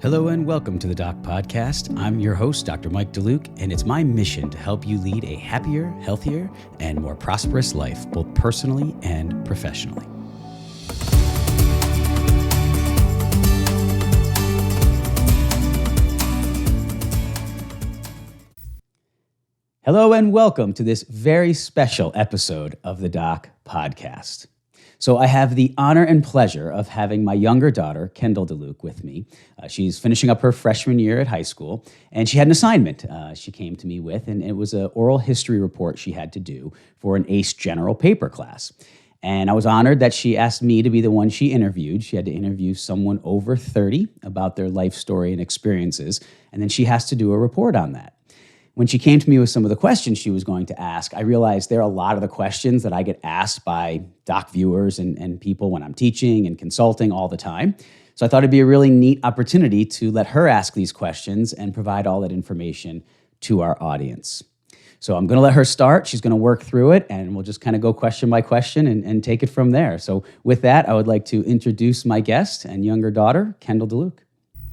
Hello and welcome to the Doc Podcast. I'm your host, Dr. Mike DeLuke, and it's my mission to help you lead a happier, healthier, and more prosperous life, both personally and professionally. Hello and welcome to this very special episode of the Doc Podcast. So I have the honor and pleasure of having my younger daughter, Kendall DeLuke, with me. She's finishing up her freshman year at high school, and she had an assignment she came to me with, and it was an oral history report she had to do for an AICE General Paper class. And I was honored that she asked me to be the one she interviewed. She had to interview someone over 30 about their life story and experiences, and then she has to do a report on that. When she came to me with some of the questions she was going to ask, I realized there are a lot of the questions that I get asked by doc viewers and people when I'm teaching and consulting all the time. So I thought it'd be a really neat opportunity to let her ask these questions and provide all that information to our audience. So I'm going to let her start. She's going to work through it, and we'll just kind of go question by question and take it from there. So with that, I would like to introduce my guest and younger daughter, Kendall DeLuke.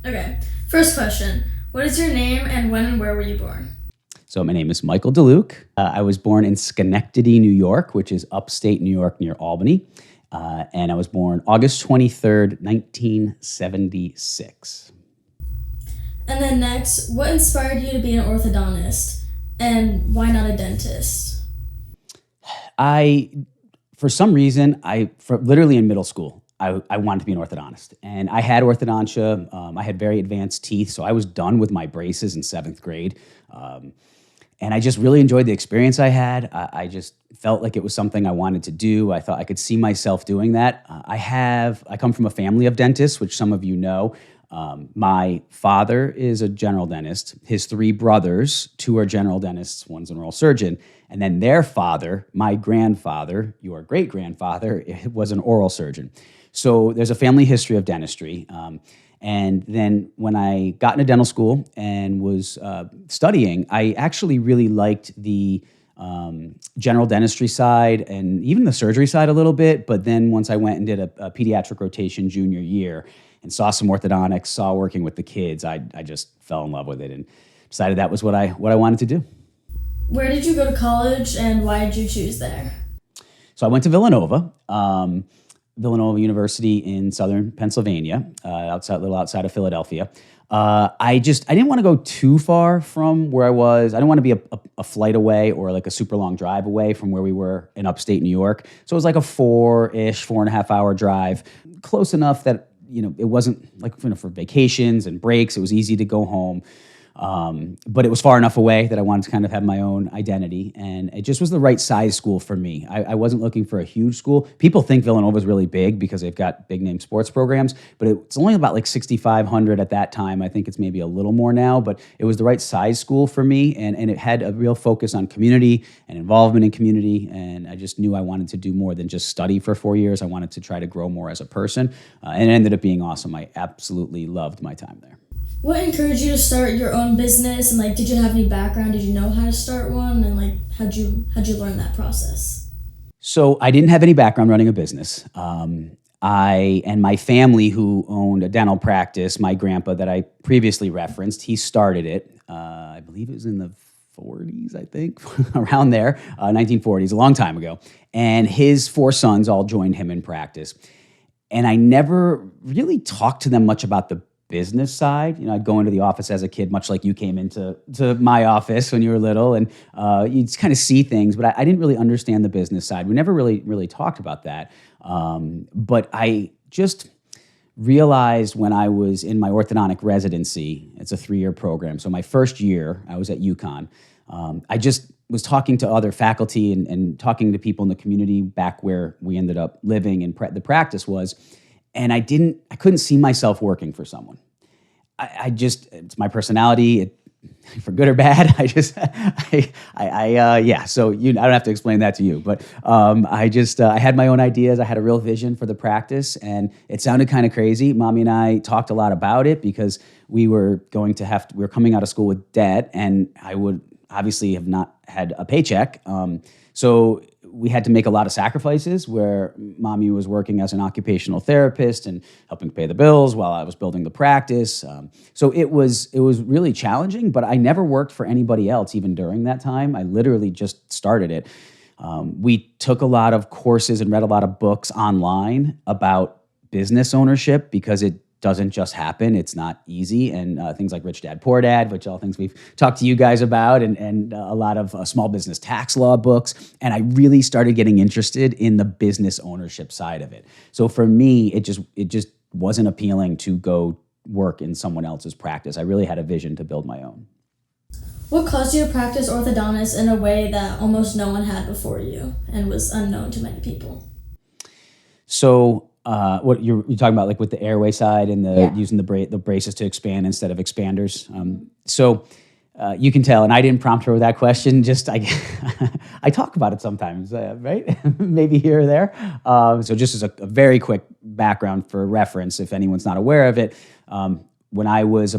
Okay, first question. What is your name, and when and where were you born? So my name is Michael DeLuke. I was born in Schenectady, New York, which is upstate New York near Albany. And I was born August 23rd, 1976. And then next, what inspired you to be an orthodontist, and why not a dentist? For some reason, literally in middle school, I wanted to be an orthodontist. And I had orthodontia. I had very advanced teeth, so I was done with my braces in 7th grade. And I just really enjoyed the experience I had. I just felt like it was something I wanted to do. I thought I could see myself doing that. I come from a family of dentists, which some of you know. My father is a general dentist. His 3 brothers, 2 are general dentists, one's an oral surgeon. And then their father, my grandfather, your great-grandfather, was an oral surgeon. So there's a family history of dentistry. And then when I got into dental school and was studying, I actually really liked the general dentistry side and even the surgery side a little bit. But then once I went and did a pediatric rotation junior year and saw some orthodontics, saw working with the kids, I just fell in love with it and decided that was what I wanted to do. Where did you go to college, and why did you choose there? So I went to Villanova. Villanova University in southern Pennsylvania, little outside of Philadelphia. I didn't want to go too far from where I was. I didn't want to be a flight away or like a super long drive away from where we were in upstate New York. So it was like a 4.5 hour drive, close enough that, it wasn't like, for vacations and breaks, it was easy to go home. But it was far enough away that I wanted to kind of have my own identity, and it just was the right size school for me. I wasn't looking for a huge school. People think Villanova is really big because they've got big name sports programs, but it's only about like 6,500 at that time. I think it's maybe a little more now, but it was the right size school for me, and it had a real focus on community and involvement in community, and I just knew I wanted to do more than just study for 4 years. I wanted to try to grow more as a person, and it ended up being awesome. I absolutely loved my time there. What encouraged you to start your own business, and did you have any background? Did you know how to start one, and how'd you learn that process? So I didn't have any background running a business. I and my family, who owned a dental practice, my grandpa that I previously referenced, he started it. I believe it was in the 40s, I think, around there, 1940s, a long time ago. And his 4 sons all joined him in practice. And I never really talked to them much about the business side. I'd go into the office as a kid, much like you came into my office when you were little, and you'd just kind of see things, but I didn't really understand the business side. We never really talked about that. But I just realized when I was in my orthodontic residency, it's a 3-year program. So my first year, I was at UConn. I just was talking to other faculty and talking to people in the community back where we ended up living and the practice was. And I couldn't see myself working for someone. It's my personality, for good or bad. So I don't have to explain that to you, but I had my own ideas. I had a real vision for the practice, and it sounded kind of crazy. Mommy and I talked a lot about it because we were coming out of school with debt, and I would obviously have not had a paycheck. So we had to make a lot of sacrifices where mommy was working as an occupational therapist and helping pay the bills while I was building the practice. So it was really challenging, but I never worked for anybody else even during that time. I literally just started it. We took a lot of courses and read a lot of books online about business ownership because it doesn't just happen. It's not easy. And things like Rich Dad, Poor Dad, which are all things we've talked to you guys about, and a lot of small business tax law books. And I really started getting interested in the business ownership side of it. So for me, it just wasn't appealing to go work in someone else's practice. I really had a vision to build my own. What caused you to practice orthodontist in a way that almost no one had before you and was unknown to many people? So what you're talking about, like with the airway side and using the braces to expand instead of expanders. So you can tell, and I didn't prompt her with that question. Just I talk about it sometimes, right? Maybe here or there. So just as a very quick background for reference, if anyone's not aware of it, when I was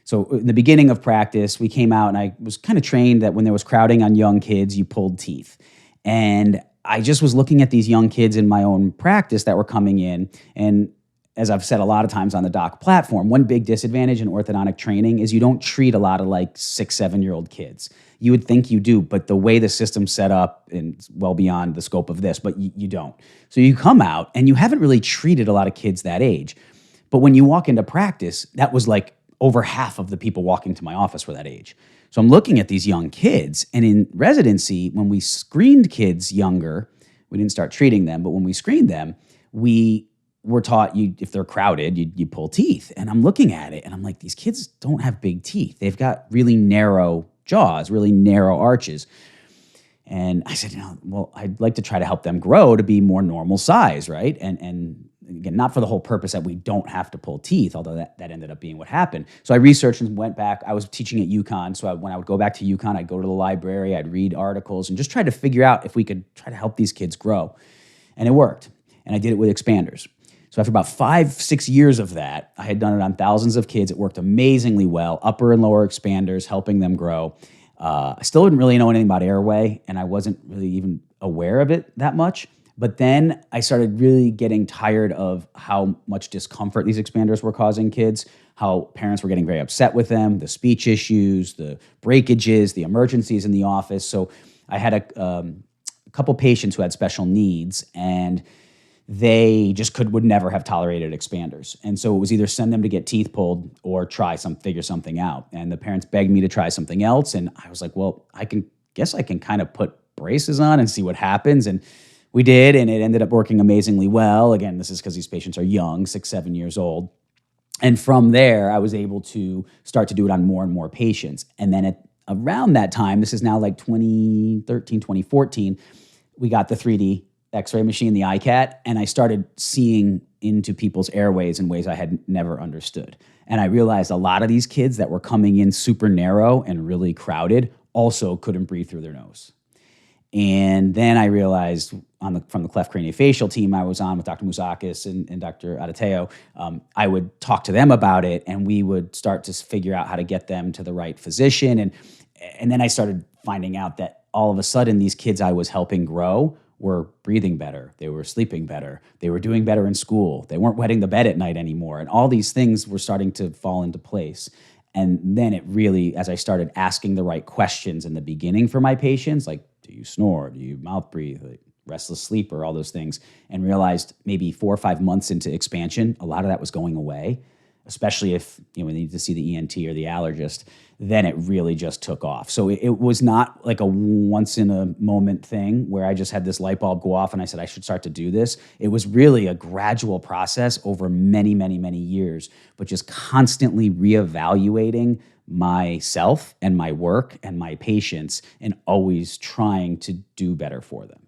so in the beginning of practice, we came out and I was kind of trained that when there was crowding on young kids, you pulled teeth. And I just was looking at these young kids in my own practice that were coming in. And as I've said a lot of times on the doc platform, one big disadvantage in orthodontic training is you don't treat a lot of like 6, 7-year-old kids. You would think you do, but the way the system's set up and well beyond the scope of this, but you don't. So you come out and you haven't really treated a lot of kids that age. But when you walk into practice, that was like over half of the people walking to my office were that age. So I'm looking at these young kids, and in residency, when we screened kids younger, we didn't start treating them, but when we screened them, we were taught if they're crowded, you pull teeth. And I'm looking at it, and I'm like, these kids don't have big teeth. They've got really narrow jaws, really narrow arches. And I said, well, I'd like to try to help them grow to be more normal size, right? And again, not for the whole purpose that we don't have to pull teeth, although that ended up being what happened. So I researched and went back. I was teaching at UConn, so when I would go back to UConn, I'd go to the library, I'd read articles, and just try to figure out if we could try to help these kids grow. And it worked. And I did it with expanders. So after about 5-6 years of that, I had done it on thousands of kids. It worked amazingly well, upper and lower expanders, helping them grow. I still didn't really know anything about airway, and I wasn't really even aware of it that much. But then I started really getting tired of how much discomfort these expanders were causing kids, how parents were getting very upset with them, the speech issues, the breakages, the emergencies in the office. So I had a couple patients who had special needs, and they just would never have tolerated expanders. And so it was either send them to get teeth pulled or figure something out. And the parents begged me to try something else. And I was like, well, I can kind of put braces on and see what happens. And we did, and it ended up working amazingly well. Again, this is because these patients are young, 6, 7 years old. And from there, I was able to start to do it on more and more patients. And then around that time, this is now like 2013, 2014, we got the 3D X-ray machine, the iCat, and I started seeing into people's airways in ways I had never understood. And I realized a lot of these kids that were coming in super narrow and really crowded also couldn't breathe through their nose. And then I realized from the cleft craniofacial team I was on with Dr. Mouzakis and Dr. Adateo, I would talk to them about it, and we would start to figure out how to get them to the right physician. And then I started finding out that all of a sudden these kids I was helping grow were breathing better, they were sleeping better, they were doing better in school, they weren't wetting the bed at night anymore, and all these things were starting to fall into place. And then it really, as I started asking the right questions in the beginning for my patients, like, do you snore, do you mouth breathe, like restless sleeper, all those things, and realized maybe 4 or 5 months into expansion, a lot of that was going away, especially if we need to see the ENT or the allergist. Then it really just took off. So it was not like a once in a moment thing where I just had this light bulb go off and I said I should start to do this. It was really a gradual process over many, many, many years, but just constantly reevaluating myself and my work and my patients and always trying to do better for them.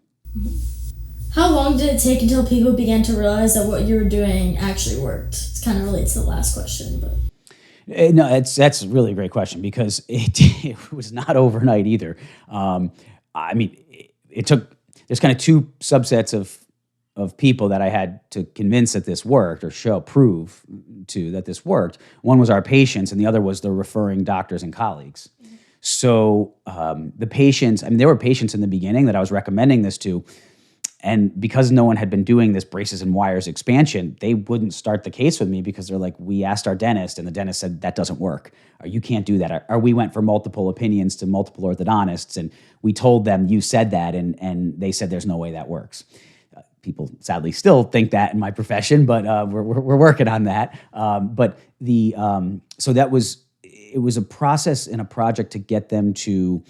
How long did it take until people began to realize that what you were doing actually worked? It kind of relates to the last question, but... No, that's a really great question because it was not overnight either. It took, there's kind of two subsets of people that I had to convince that this worked or prove to that this worked. One was our patients and the other was the referring doctors and colleagues. So the patients, I mean, there were patients in the beginning that I was recommending this to, and because no one had been doing this braces and wires expansion, they wouldn't start the case with me because they're like, we asked our dentist and the dentist said, that doesn't work, or you can't do that. Or we went for multiple opinions to multiple orthodontists and we told them, you said that, and they said, there's no way that works. People sadly still think that in my profession, but we're working on that. So it was a process and a project to get them to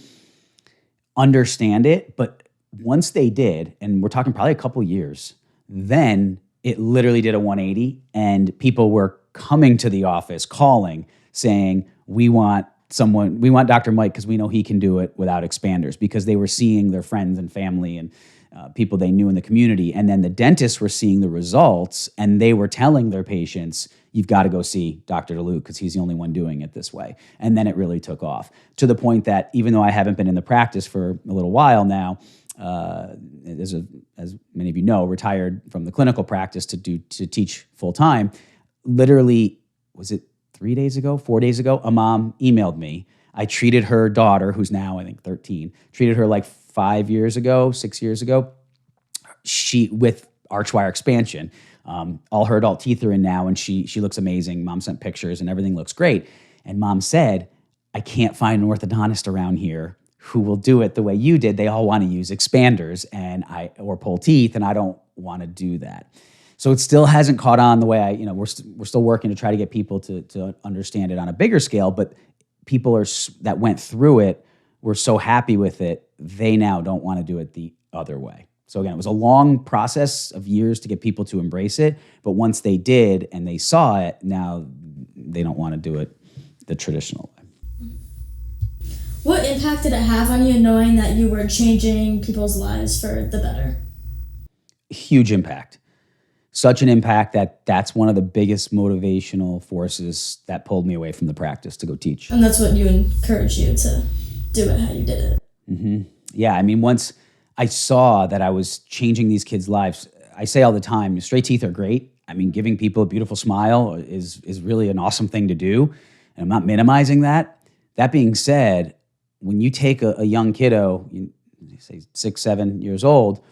understand it, but once they did, and we're talking probably a couple years, then it literally did a 180 and people were coming to the office, calling, saying, we want Dr. Mike because we know he can do it without expanders, because they were seeing their friends and family and people they knew in the community. And then the dentists were seeing the results and they were telling their patients, you've got to go see Dr. DeLuke because he's the only one doing it this way. And then it really took off to the point that even though I haven't been in the practice for a little while now, as many of you know, retired from the clinical practice to teach full time. Literally, was it 4 days ago, a mom emailed me. I treated her daughter, who's now I think 13, treated her like 6 years ago, she with arch wire expansion. All her adult teeth are in now, and she looks amazing. Mom sent pictures, and everything looks great. And mom said, I can't find an orthodontist around here who will do it the way you did. They all want to use expanders or pull teeth, and I don't want to do that. So it still hasn't caught on the way we're still working to try to get people to understand it on a bigger scale, but people that went through it were so happy with it, they now don't want to do it the other way. So again, it was a long process of years to get people to embrace it, but once they did and they saw it, now they don't want to do it the traditional way. What impact did it have on you knowing that you were changing people's lives for the better? Huge impact. Such an impact that's one of the biggest motivational forces that pulled me away from the practice to go teach. And that's what you encouraged you to do it how you did it. Mm-hmm. Yeah, I mean, once I saw that I was changing these kids' lives, I say all the time, straight teeth are great. I mean, giving people a beautiful smile is really an awesome thing to do, and I'm not minimizing that. That being said, when you take a young kiddo, say 6, 7 years old,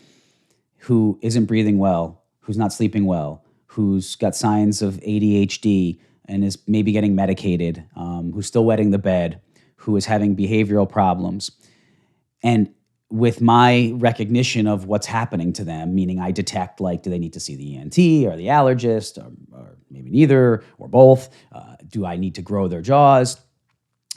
who isn't breathing well, who's not sleeping well, who's got signs of ADHD and is maybe getting medicated, who's still wetting the bed, who is having behavioral problems, and with my recognition of what's happening to them, meaning I detect, like, do they need to see the ENT or the allergist, or maybe neither, or both? Do I need to grow their jaws?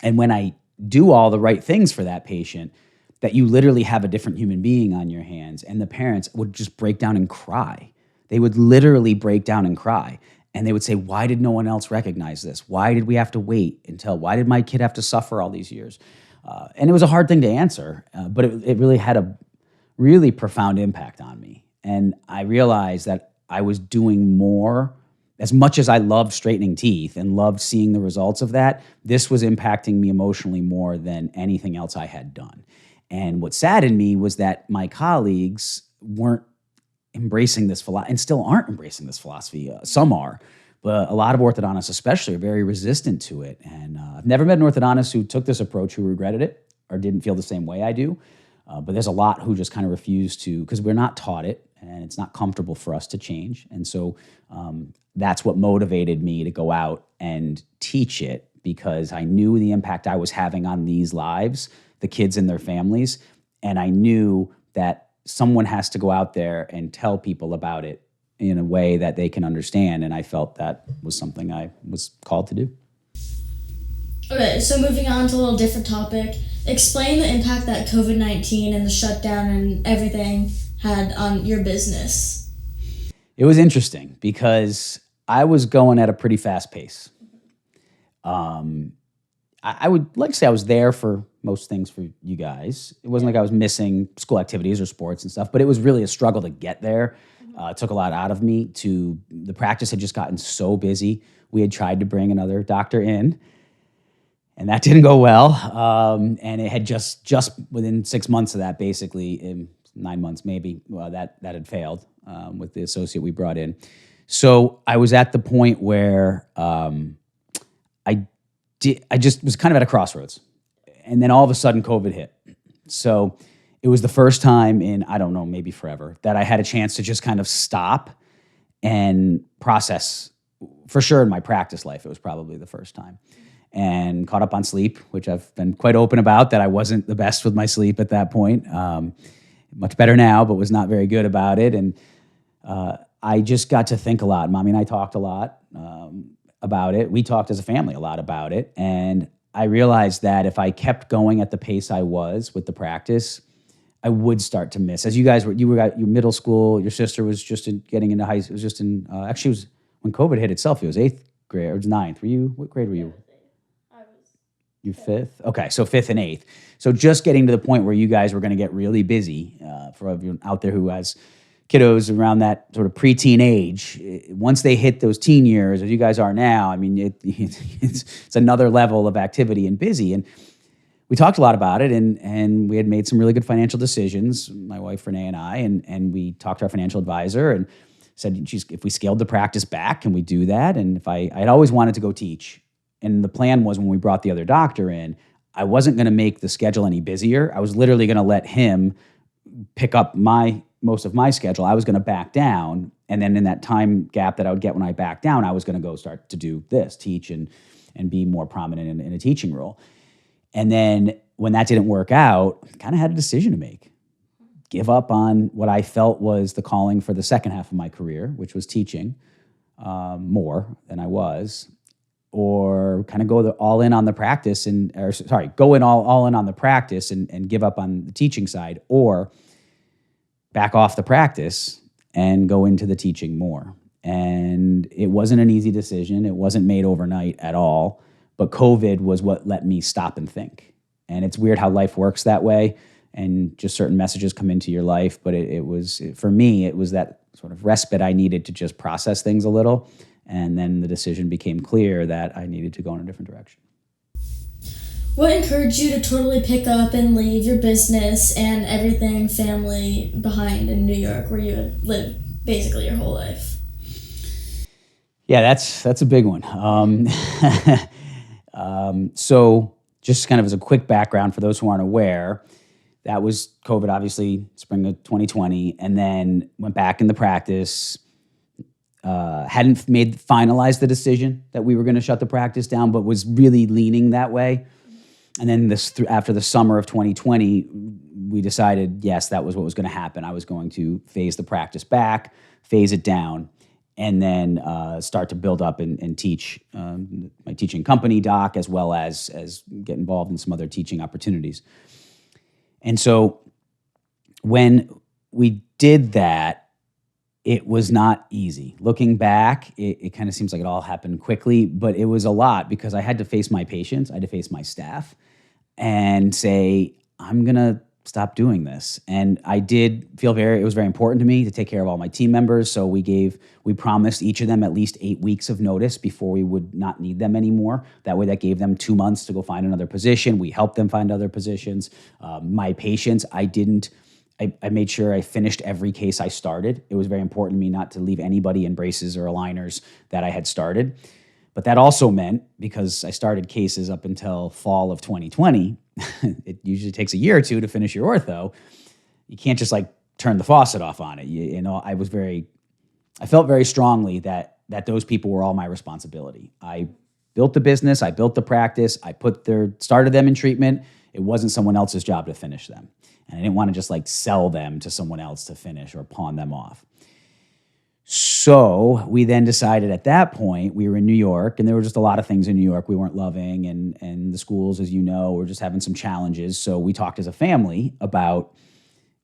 And when I do all the right things for that patient, that you literally have a different human being on your hands, and the parents would just break down and cry. They would literally break down and cry. And they would say, why did no one else recognize this? Why did we have to wait why did my kid have to suffer all these years? And it was a hard thing to answer, but it really had a really profound impact on me. And I realized that I was doing more. As much as I loved straightening teeth and loved seeing the results of that, this was impacting me emotionally more than anything else I had done. And what saddened me was that my colleagues weren't embracing this philosophy, and still aren't embracing this philosophy. Some are, but a lot of orthodontists especially are very resistant to it. And I've never met an orthodontist who took this approach who regretted it or didn't feel the same way I do. But there's a lot who just kind of refuse to, because we're not taught it, and it's not comfortable for us to change. And so that's what motivated me to go out and teach it, because I knew the impact I was having on these lives, the kids and their families, and I knew that someone has to go out there and tell people about it in a way that they can understand, and I felt that was something I was called to do. Okay, so moving on to a little different topic, explain the impact that COVID-19 and the shutdown and everything had on your business. It was interesting because I was going at a pretty fast pace. I would like to say I was there for most things for you guys. It wasn't like I was missing school activities or sports and stuff, but it was really a struggle to get there. It took a lot out of me. The practice had just gotten so busy. We had tried to bring another doctor in, and that didn't go well. And it had just within 6 months of that, basically, in 9 months maybe, that had failed with the associate we brought in. So I was at the point where I just was kind of at a crossroads. And then all of a sudden COVID hit. So it was the first time in, I don't know, maybe forever, that I had a chance to just kind of stop and process. For sure in my practice life, it was probably the first time. And caught up on sleep, which I've been quite open about, that I wasn't the best with my sleep at that point. Much better now, but was not very good about it. And I just got to think a lot. Mommy and I talked a lot about it. We talked as a family a lot about it. And I realized that if I kept going at the pace I was with the practice, I would start to miss. As you guys were, you were at your middle school, your sister was just getting into high school. It was just in, actually, it was when COVID hit itself, it was 8th grade, or it was 9th. What grade were you? I was. You 5th? Okay, so 5th and 8th. So just getting to the point where you guys were going to get really busy, for everyone out there who has kiddos around that sort of preteen age, once they hit those teen years, as you guys are now, I mean, it's another level of activity and busy. And we talked a lot about it, and we had made some really good financial decisions, my wife Renee and I, and we talked to our financial advisor and said, geez, if we scaled the practice back, can we do that? And if I'd always wanted to go teach. And the plan was, when we brought the other doctor in, I wasn't going to make the schedule any busier. I was literally going to let him pick up most of my schedule. I was going to back down. And then in that time gap that I would get when I backed down, I was going to go start to do this, teach and be more prominent in a teaching role. And then when that didn't work out, I kind of had a decision to make. Give up on what I felt was the calling for the second half of my career, which was teaching more than I was, or kind of go all in on the practice go in all in on the practice and give up on the teaching side, or back off the practice and go into the teaching more. And it wasn't an easy decision. It wasn't made overnight at all, but COVID was what let me stop and think. And it's weird how life works that way, and just certain messages come into your life. But for me, it was that sort of respite I needed to just process things a little. And then the decision became clear that I needed to go in a different direction. What encouraged you to totally pick up and leave your business and everything family behind in New York, where you had lived basically your whole life? Yeah, that's a big one. So just kind of as a quick background for those who aren't aware, that was COVID, obviously, spring of 2020, and then went back in the practice. Hadn't finalized the decision that we were going to shut the practice down, but was really leaning that way. And then after the summer of 2020, we decided, yes, that was what was going to happen. I was going to phase the practice back, phase it down, and then start to build up and teach my teaching company, Doc, as well as get involved in some other teaching opportunities. And so when we did that, it was not easy. Looking back, it kind of seems like it all happened quickly, but it was a lot because I had to face my patients, I had to face my staff, and say, I'm going to stop doing this. And I did feel it was very important to me to take care of all my team members. So we promised each of them at least 8 weeks of notice before we would not need them anymore. That way that gave them 2 months to go find another position. We helped them find other positions. My patients, I made sure I finished every case I started. It was very important to me not to leave anybody in braces or aligners that I had started. But that also meant, because I started cases up until fall of 2020, it usually takes a year or two to finish your ortho. You can't just turn the faucet off on it. I felt very strongly that those people were all my responsibility. I built the business, I built the practice, started them in treatment. It wasn't someone else's job to finish them. And I didn't want to just sell them to someone else to finish or pawn them off. So we then decided at that point, we were in New York, and there were just a lot of things in New York we weren't loving, and the schools, as you know, were just having some challenges. So we talked as a family about,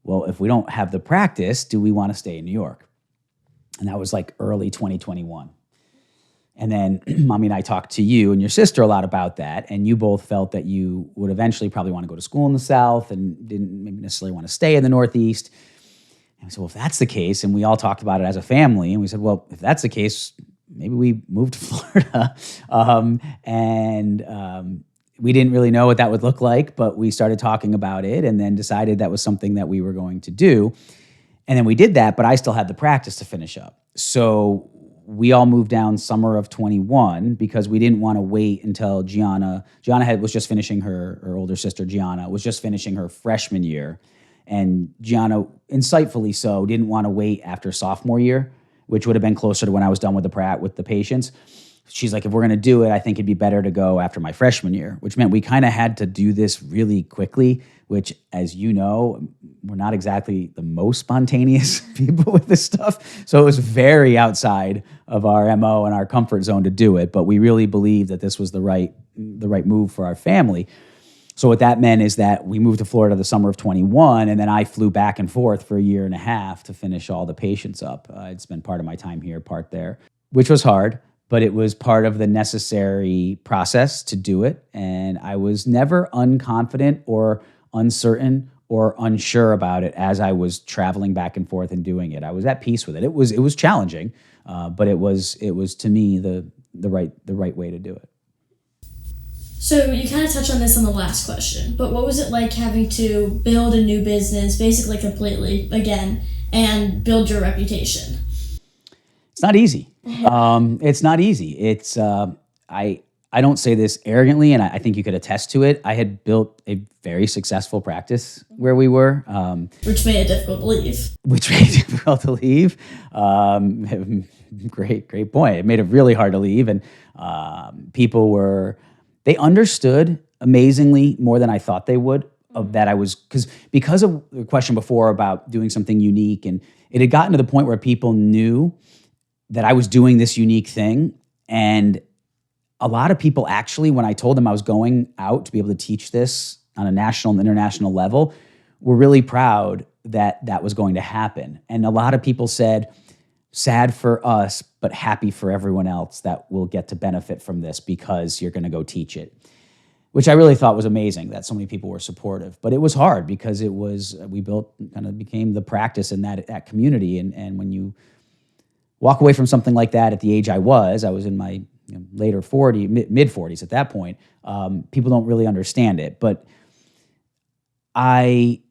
well, if we don't have the practice, do we want to stay in New York? And that was early 2021. And then Mommy and I talked to you and your sister a lot about that, and you both felt that you would eventually probably want to go to school in the South and didn't maybe necessarily want to stay in the Northeast. And we said, well, if that's the case, and we all talked about it as a family, and we said, well, if that's the case, maybe we moved to Florida. We didn't really know what that would look like, but we started talking about it and then decided that was something that we were going to do. And then we did that, but I still had the practice to finish up. So we all moved down summer of 21 because we didn't want to wait until Gianna was just finishing her older sister, Gianna, was just finishing her freshman year. And Gianna, insightfully so, didn't want to wait after sophomore year, which would have been closer to when I was done with the patients. She's like, if we're going to do it, I think it'd be better to go after my freshman year, which meant we kind of had to do this really quickly, which, as you know, we're not exactly the most spontaneous people with this stuff. So it was very outside of our MO and our comfort zone to do it. But we really believed that this was the right move for our family. So what that meant is that we moved to Florida the summer of 21, and then I flew back and forth for a year and a half to finish all the patients up. I'd spent part of my time here, part there, which was hard, but it was part of the necessary process to do it. And I was never unconfident or uncertain or unsure about it as I was traveling back and forth and doing it. I was at peace with it. It was challenging, but it was to me the right way to do it. So you kind of touched on this on the last question, but what was it like having to build a new business, basically completely again, and build your reputation? It's not easy. It's not easy. It's I don't say this arrogantly, and I think you could attest to it. I had built a very successful practice where we were, which made it difficult to leave. Great point. It made it really hard to leave, and people they understood amazingly more than I thought they would. Of that, because of the question before about doing something unique, and it had gotten to the point where people knew that I was doing this unique thing, and a lot of people actually, when I told them I was going out to be able to teach this on a national and international level, were really proud that that was going to happen. And a lot of people said, sad for us, but happy for everyone else that will get to benefit from this because you're going to go teach it, which I really thought was amazing that so many people were supportive. But it was hard because we became the practice in that community. And when you walk away from something like that at the age I was in my later 40s, mid 40s at that point, people don't really understand it. But I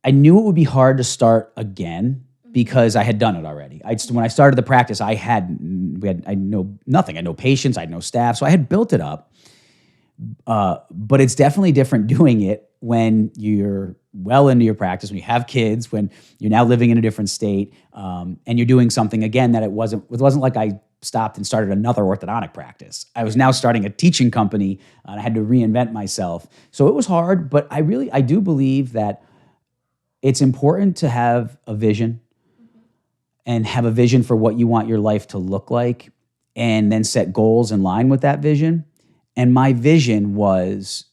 knew it would be hard to start again because I had done it already. When I started the practice, I know nothing. I had no patients, I had no staff, so I had built it up. But it's definitely different doing it when you're well into your practice, when you have kids, when you're now living in a different state, and you're doing something again that it wasn't like I stopped and started another orthodontic practice. I was now starting a teaching company, and I had to reinvent myself. So it was hard, but I do believe that it's important to have a vision and have a vision for what you want your life to look like, and then set goals in line with that vision. And my vision was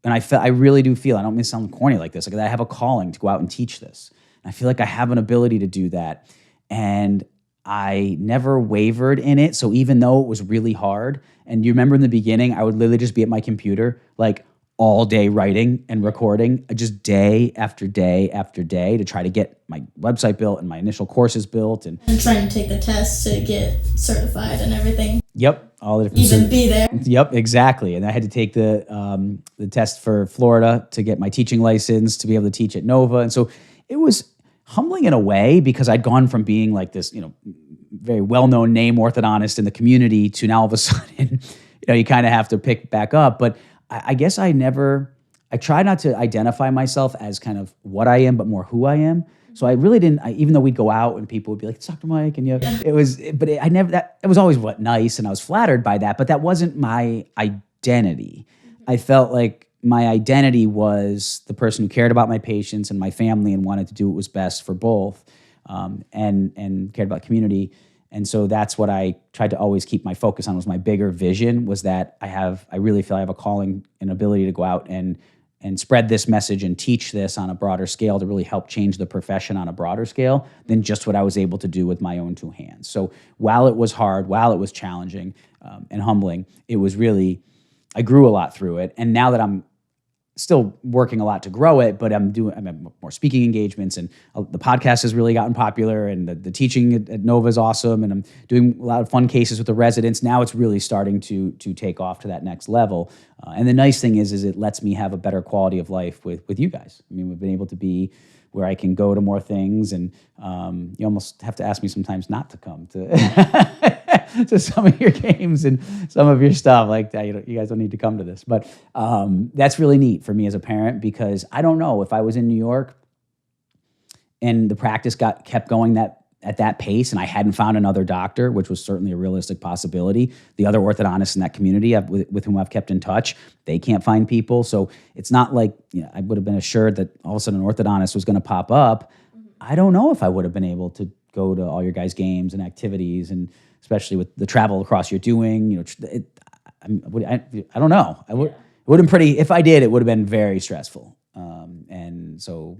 I really do feel, I don't mean to sound corny like this, like I have a calling to go out and teach this. I feel like I have an ability to do that. And I never wavered in it. So even though it was really hard, and you remember in the beginning, I would literally just be at my computer, like all day writing and recording, just day after day after day to try to get my website built and my initial courses built. And trying to take the test to get certified and everything. Yep. All the different even be there. Yep, exactly. And I had to take the test for Florida to get my teaching license to be able to teach at Nova. And so it was humbling in a way because I'd gone from being like this, very well-known name orthodontist in the community to now all of a sudden, you kind of have to pick back up. But I guess I try not to identify myself as kind of what I am, but more who I am. So I really didn't, even though we'd go out and people would be like, it's Dr. Mike, and it was always nice, and I was flattered by that, but that wasn't my identity. I felt like my identity was the person who cared about my patients and my family and wanted to do what was best for both, and cared about community. And so that's what I tried to always keep my focus on, was my bigger vision, was that I really feel I have a calling and ability to go out and spread this message and teach this on a broader scale to really help change the profession on a broader scale than just what I was able to do with my own two hands. So while it was hard, while it was challenging and humbling, it was really, I grew a lot through it. And now that I'm still working a lot to grow it, but I'm having more speaking engagements, and the podcast has really gotten popular, and the teaching at Nova is awesome, and I'm doing a lot of fun cases with the residents. Now it's really starting to take off to that next level. And the nice thing is it lets me have a better quality of life with you guys. I mean, we've been able to be where I can go to more things. And you almost have to ask me sometimes not to come to to some of your games and some of your stuff. Like, you guys don't need to come to this. But that's really neat for me as a parent, because I don't know if I was in New York and the practice kept going at that pace, and I hadn't found another doctor, which was certainly a realistic possibility. The other orthodontists in that community with whom I've kept in touch, they can't find people. So it's not like I would have been assured that all of a sudden an orthodontist was going to pop up. I don't know if I would have been able to go to all your guys' games and activities, and especially with the travel across you're doing. I don't know. It would have been pretty. If I did, it would have been very stressful. And so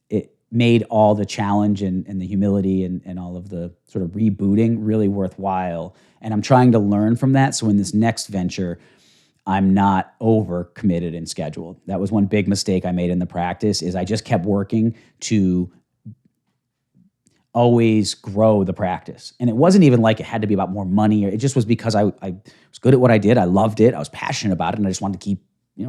it made all the challenge and the humility and all of the sort of rebooting really worthwhile. And I'm trying to learn from that. So in this next venture, I'm not over committed and scheduled. That was one big mistake I made in the practice, is I just kept working to always grow the practice. And it wasn't even like it had to be about more money. It just was because I was good at what I did. I loved it. I was passionate about it. And I just wanted to keep,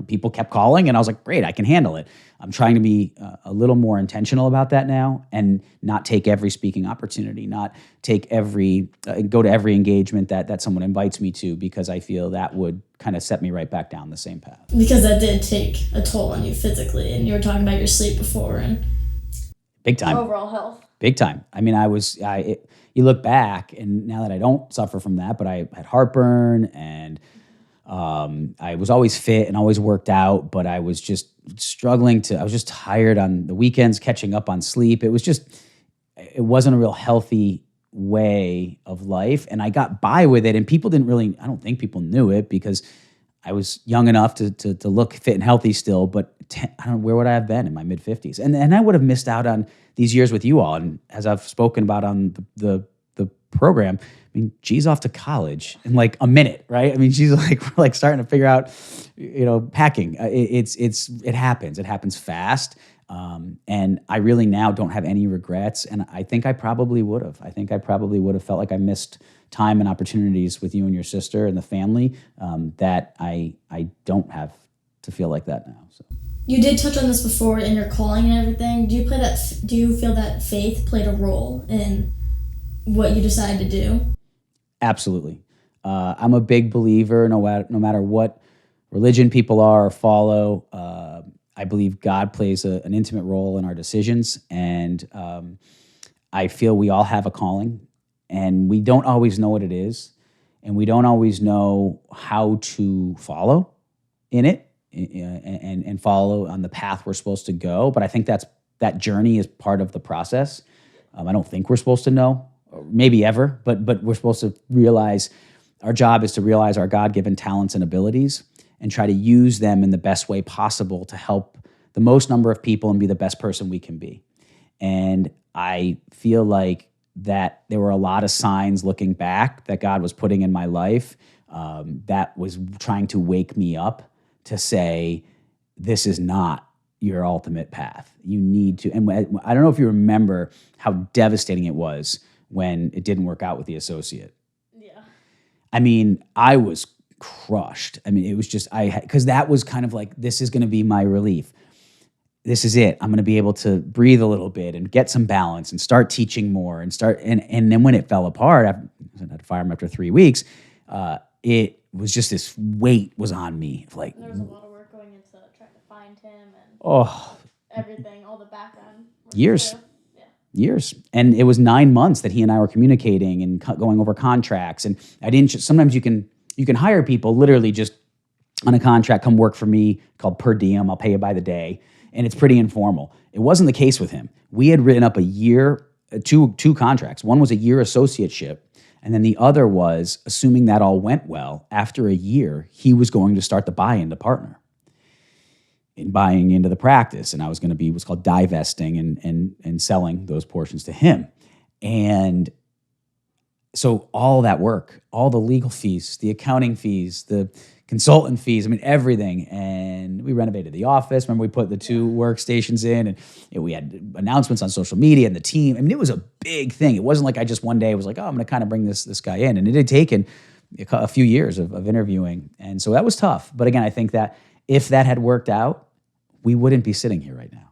people kept calling, and I was like, great, I can handle it. I'm trying to be a little more intentional about that now, and not take every speaking opportunity, not take go to every engagement that someone invites me to, because I feel that would kind of set me right back down the same path. Because that did take a toll on you physically, and you were talking about your sleep before and big time overall health. Big time. I mean, you look back, and now that I don't suffer from that, but I had heartburn, and I was always fit and always worked out, but I was just struggling I was just tired on the weekends, catching up on sleep. It wasn't a real healthy way of life. And I got by with it, and I don't think people knew it, because I was young enough to look fit and healthy still, but I don't know, where would I have been in my mid-50s? And I would have missed out on these years with you all. And as I've spoken about on the program, I mean, G's off to college in like a minute, right? I mean, she's like, we're like starting to figure out, packing. It happens. It happens fast. And I really now don't have any regrets. And I think I probably would have. I think I probably would have felt like I missed time and opportunities with you and your sister and the family that I don't have to feel like that now. So. You did touch on this before in your calling and everything. Do you feel that faith played a role in what you decided to do? Absolutely. I'm a big believer, no matter what religion people are or follow. I believe God plays an intimate role in our decisions, and I feel we all have a calling, and we don't always know what it is, and we don't always know how to follow in it and follow on the path we're supposed to go. But I think that journey is part of the process. I don't think we're supposed to know, or maybe ever, but we're supposed to realize our job is to realize our God-given talents and abilities and try to use them in the best way possible to help the most number of people and be the best person we can be. And I feel like that there were a lot of signs looking back that God was putting in my life that was trying to wake me up to say, this is not your ultimate path. You need to, and I don't know if you remember how devastating it was when it didn't work out with the associate. Yeah. I mean, I was crushed. I mean, it was just, because that was kind of like, this is going to be my relief. This is it. I'm going to be able to breathe a little bit and get some balance and start teaching more and then when it fell apart, I had to fire him after 3 weeks, it was just this weight was on me. Like, there was a lot of work going into trying to find him and everything, all the background. Years. Years. And it was 9 months that he and I were communicating and going over contracts. And sometimes you can hire people literally just on a contract, come work for me, called per diem, I'll pay you by the day. And it's pretty informal. It wasn't the case with him. We had written up a year, two contracts. One was a year associateship, and then the other was, assuming that all went well, after a year, he was going to start the buy-in to partner in buying into the practice. And I was going to be what's called divesting and selling those portions to him. And so all that work, all the legal fees, the accounting fees, the consultant fees, I mean, everything. And we renovated the office. Remember, we put the 2 workstations in, and we had announcements on social media and the team. I mean, it was a big thing. It wasn't like I just one day was like, oh, I'm going to kind of bring this guy in. And it had taken a few years of interviewing. And so that was tough. But again, I think that if that had worked out, we wouldn't be sitting here right now.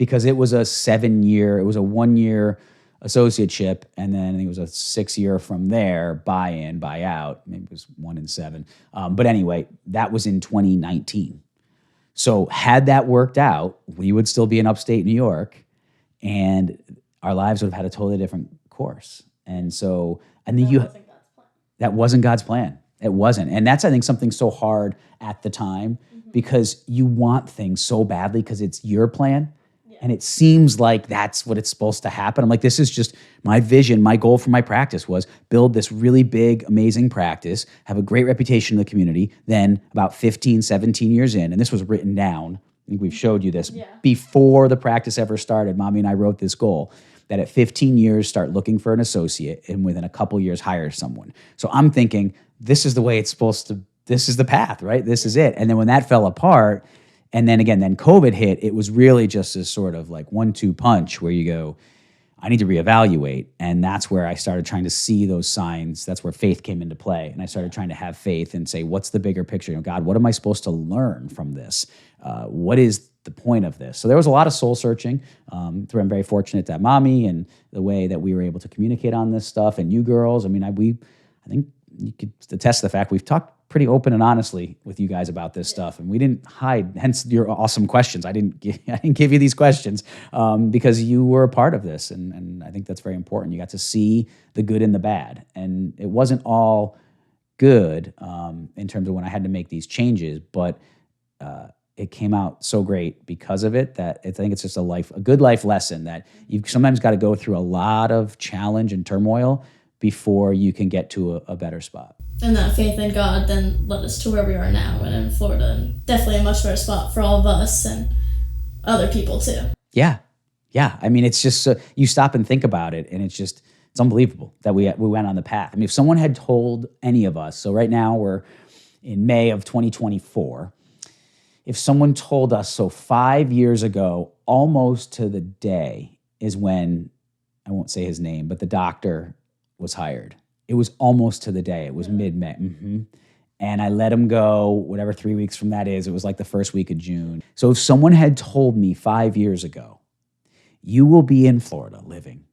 because it was a 1-year associateship, and then I think it was a 6-year from there, buy in, buy out. Maybe it was 1 and 7. But anyway, that was in 2019. So had that worked out, we would still be in upstate New York, and our lives would have had a totally different course. And so, and then that wasn't God's plan. It wasn't. And that's, I think, something so hard at the time, because you want things so badly because it's your plan. And it seems like that's what it's supposed to happen. I'm like, this is just my vision. My goal for my practice was build this really big, amazing practice, have a great reputation in the community. Then about 15, 17 years in, and this was written down, I think we've showed you this, before the practice ever started, Mommy and I wrote this goal, that at 15 years, start looking for an associate, and within a couple years, hire someone. So I'm thinking, this is the way it's supposed to, this is the path, right? This is it. And then when that fell apart, and then again, then COVID hit, it was really just this sort of like 1-2 punch where you go, I need to reevaluate. And that's where I started trying to see those signs. That's where faith came into play. And I started trying to have faith and say, what's the bigger picture? You know, God, what am I supposed to learn from this? What is the point of this? So there was a lot of soul searching. I'm very fortunate that Mommy and the way that we were able to communicate on this stuff, and you girls, I mean, I think you could attest to the fact we've talked pretty open and honestly with you guys about this stuff, and we didn't hide. Hence your awesome questions. I didn't give you these questions because you were a part of this, and I think that's very important. You got to see the good and the bad, and it wasn't all good in terms of when I had to make these changes, but it came out so great because of it that I think it's just a good life lesson that you've sometimes got to go through a lot of challenge and turmoil before you can get to a better spot. And that faith in God then led us to where we are now, and in Florida, and definitely a much better spot for all of us and other people too. Yeah. I mean, it's just you stop and think about it, and it's unbelievable that we went on the path. I mean, if someone had told any of us, so right now we're in May of 2024, if someone told us, so 5 years ago, almost to the day, is when, I won't say his name, but the doctor was hired. It was almost to the day. It was mid-May. And I let him go, whatever 3 weeks from that is. It was like the first week of June. So if someone had told me 5 years ago, you will be in Florida living,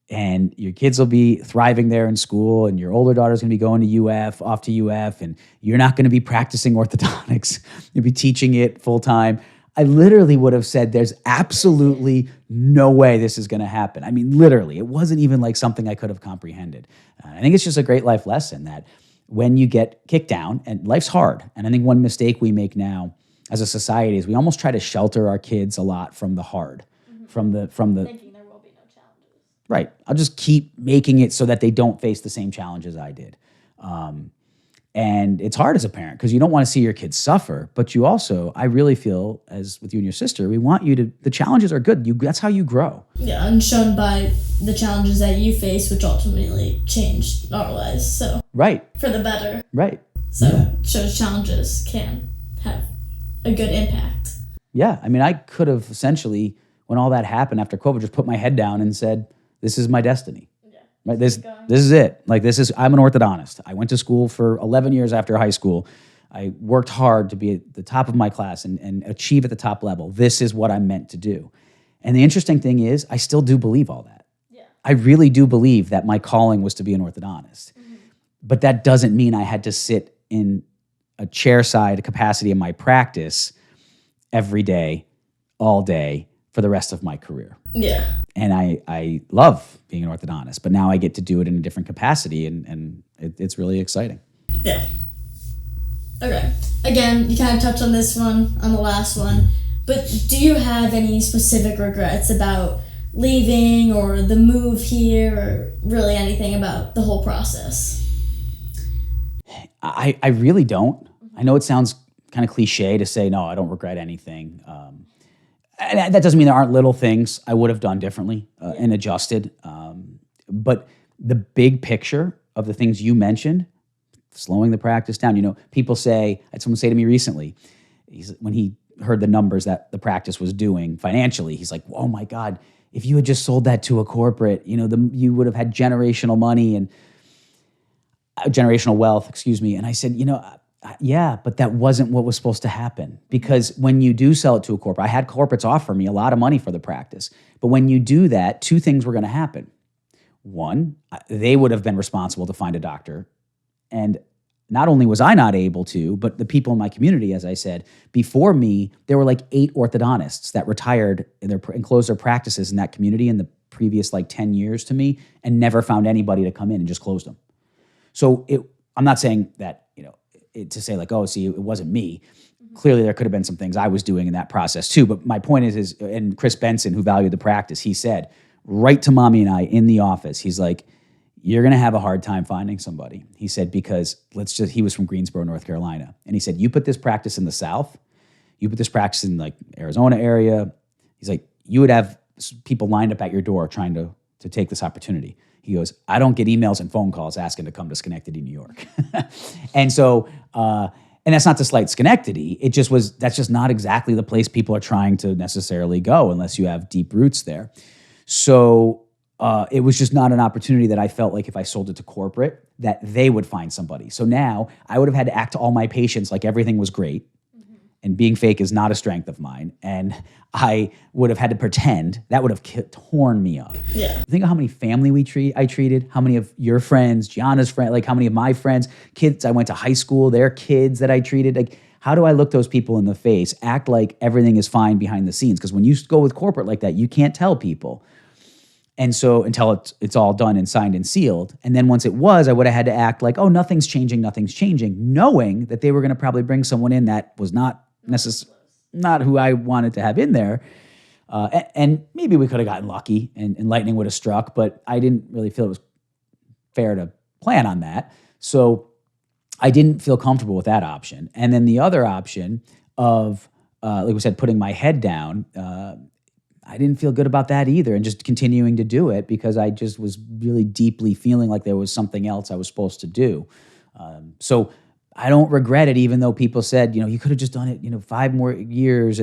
and your kids will be thriving there in school, and your older daughter's going to be going to off to UF, and you're not going to be practicing orthodontics, you'll be teaching it full time, I literally would have said there's absolutely no way this is going to happen. I mean, literally, it wasn't even like something I could have comprehended. I think it's just a great life lesson that when you get kicked down, and life's hard, and I think one mistake we make now as a society is we almost try to shelter our kids a lot from the hard, from the thinking there will be no challenges. Right. I'll just keep making it so that they don't face the same challenges I did. And it's hard as a parent because you don't want to see your kids suffer, but you also, I really feel, as with you and your sister, we want you to, the challenges are good. That's how you grow. Yeah, and shown by the challenges that you face, which ultimately changed our lives. So right. For the better. Right. So it shows challenges can have a good impact. Yeah. I mean, I could have essentially, when all that happened after COVID, just put my head down and said, this is my destiny. Right, this is it. I'm an orthodontist. I went to school for 11 years after high school. I worked hard to be at the top of my class and achieve at the top level. This is what I'm meant to do. And the interesting thing is, I still do believe all that. Yeah. I really do believe that my calling was to be an orthodontist. But that doesn't mean I had to sit in a chairside capacity in my practice every day, all day, for the rest of my career. Yeah. And I love being an orthodontist, but now I get to do it in a different capacity, and it's really exciting. Yeah. Okay. Again, you kind of touched on this one, on the last one, but do you have any specific regrets about leaving or the move here or really anything about the whole process? I really don't. I know it sounds kind of cliche to say, no, I don't regret anything. And that doesn't mean there aren't little things I would have done differently and adjusted. But the big picture of the things you mentioned, slowing the practice down, people say, I had someone say to me recently, when he heard the numbers that the practice was doing financially, he's like, oh my God, if you had just sold that to a corporate, you would have had generational money and generational wealth, excuse me. And I said, Yeah, but that wasn't what was supposed to happen. Because when you do sell it to a corporate, I had corporates offer me a lot of money for the practice. But when you do that, two things were going to happen. One, they would have been responsible to find a doctor. And not only was I not able to, but the people in my community, as I said, before me, there were like 8 orthodontists that retired and closed their practices in that community in the previous like 10 years to me and never found anybody to come in and just closed them. So I'm not saying that, to say like, oh, see, it wasn't me. Clearly there could have been some things I was doing in that process too. But my point is and Chris Benson, who valued the practice, he said right to Mommy and I in the office, he's like, you're going to have a hard time finding somebody. He said, because he was from Greensboro, North Carolina. And he said, you put this practice in the South, you put this practice in like Arizona area. He's like, you would have people lined up at your door trying to take this opportunity. He goes, I don't get emails and phone calls asking to come to Schenectady, New York. And so, and that's not to slight Schenectady. That's just not exactly the place people are trying to necessarily go unless you have deep roots there. So it was just not an opportunity that I felt like if I sold it to corporate, that they would find somebody. So now I would have had to act to all my patients like everything was great. And being fake is not a strength of mine. And I would have had to pretend. That would have torn me up. Yeah. Think of how many family I treated, how many of your friends, Gianna's friends, like how many of my friends, kids I went to high school, their kids that I treated. Like, how do I look those people in the face, act like everything is fine behind the scenes? Because when you go with corporate like that, you can't tell people. And so until it's all done and signed and sealed. And then once it was, I would have had to act like, oh, nothing's changing, knowing that they were going to probably bring someone in that was not who I wanted to have in there. And maybe we could have gotten lucky and lightning would have struck, but I didn't really feel it was fair to plan on that. So I didn't feel comfortable with that option. And then the other option of, like we said, putting my head down, I didn't feel good about that either, and just continuing to do it because I just was really deeply feeling like there was something else I was supposed to do. So I don't regret it, even though people said, you could have just done it, 5 more years,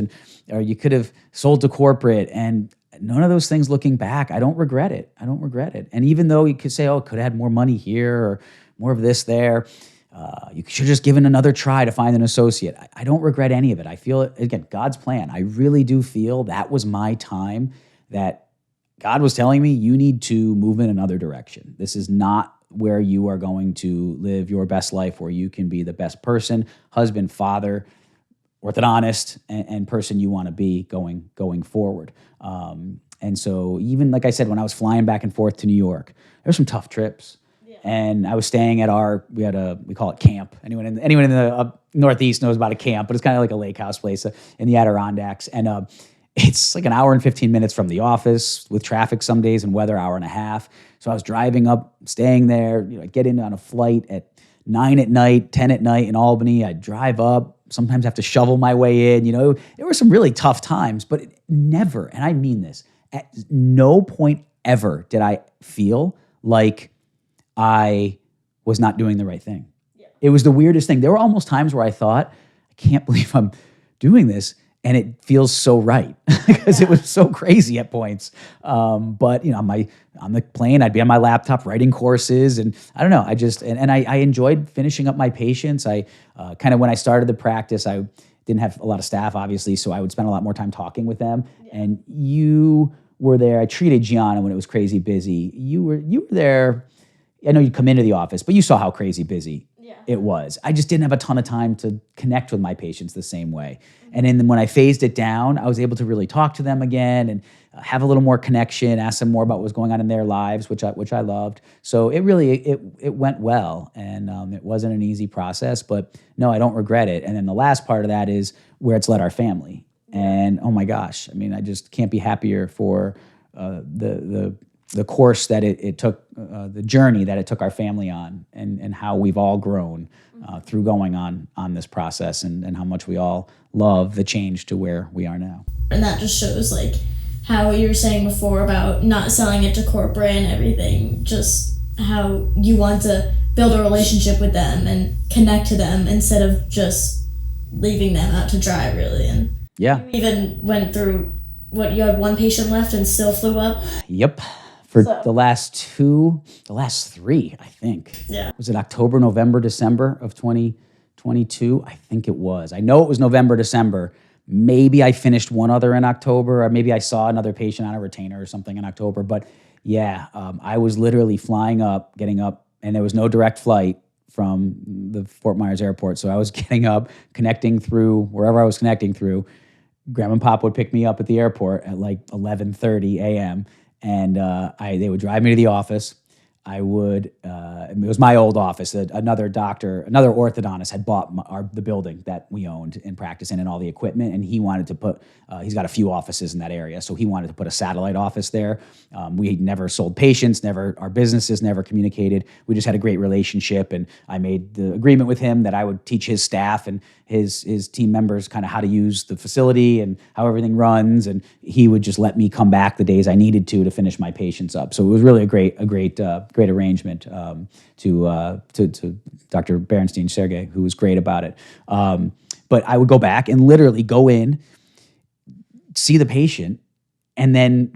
or you could have sold to corporate. And none of those things, looking back, I don't regret it. And even though you could say, oh, could have had more money here or more of this there, you should have just given another try to find an associate. I don't regret any of it. I feel, again, God's plan. I really do feel that was my time, that God was telling me, you need to move in another direction. This is not where you are going to live your best life, where you can be the best person, husband, father, orthodontist, and person you want to be going forward. And so even, like I said, when I was flying back and forth to New York, there were some tough trips. Yeah. And I was staying at we call it camp. Anyone in the Northeast knows about a camp, but it's kind of like a lake house place in the Adirondacks. And it's like an hour and 15 minutes from the office with traffic some days and weather, hour and a half. So I was driving up, staying there, get in on a flight at 9 at night, 10 at night in Albany. I'd drive up, sometimes have to shovel my way in. There were some really tough times, but it never, and I mean this, at no point ever did I feel like I was not doing the right thing. Yeah. It was the weirdest thing. There were almost times where I thought, I can't believe I'm doing this. And it feels so right because it was so crazy at points. But on the plane, I'd be on my laptop writing courses, and I don't know. I enjoyed finishing up my patients. I kind of, when I started the practice, I didn't have a lot of staff, obviously, so I would spend a lot more time talking with them. Yeah. And you were there. I treated Gianna when it was crazy busy. You were there. I know you'd come into the office, but you saw how crazy busy it was. I just didn't have a ton of time to connect with my patients the same way. And then when I phased it down, I was able to really talk to them again and have a little more connection, ask them more about what was going on in their lives, which I loved. So it went well, and it wasn't an easy process, but no, I don't regret it. And then the last part of that is where it's led our family. And oh my gosh, I just can't be happier for the course that it took, the journey that it took our family on, and how we've all grown through going on this process, and how much we all love the change to where we are now. And that just shows, like, how you were saying before about not selling it to corporate and everything, just how you want to build a relationship with them and connect to them instead of just leaving them out to dry, really. And yeah, you even went through, you had one patient left and still flew up? Yep. For the last 3, I think. Yeah. Was it October, November, December of 2020? 22, I think it was. I know it was November, December. Maybe I finished one other in October, or maybe I saw another patient on a retainer or something in October. But yeah, I was literally flying up, getting up, and there was no direct flight from the Fort Myers airport. So I was getting up, connecting through wherever I was connecting through. Grandma and Pop would pick me up at the airport at like 11:30 a.m. And they would drive me to the office. I would, it was my old office. Another orthodontist had bought the building that we owned and practice in and all the equipment. And he wanted to put, he's got a few offices in that area. So he wanted to put a satellite office there. We never sold patients, our businesses never communicated. We just had a great relationship. And I made the agreement with him that I would teach his staff and his team members kind of how to use the facility and how everything runs. And he would just let me come back the days I needed to finish my patients up. So it was really a great arrangement to Dr. Berenstein Sergey, who was great about it. But I would go back and literally go in, see the patient, and then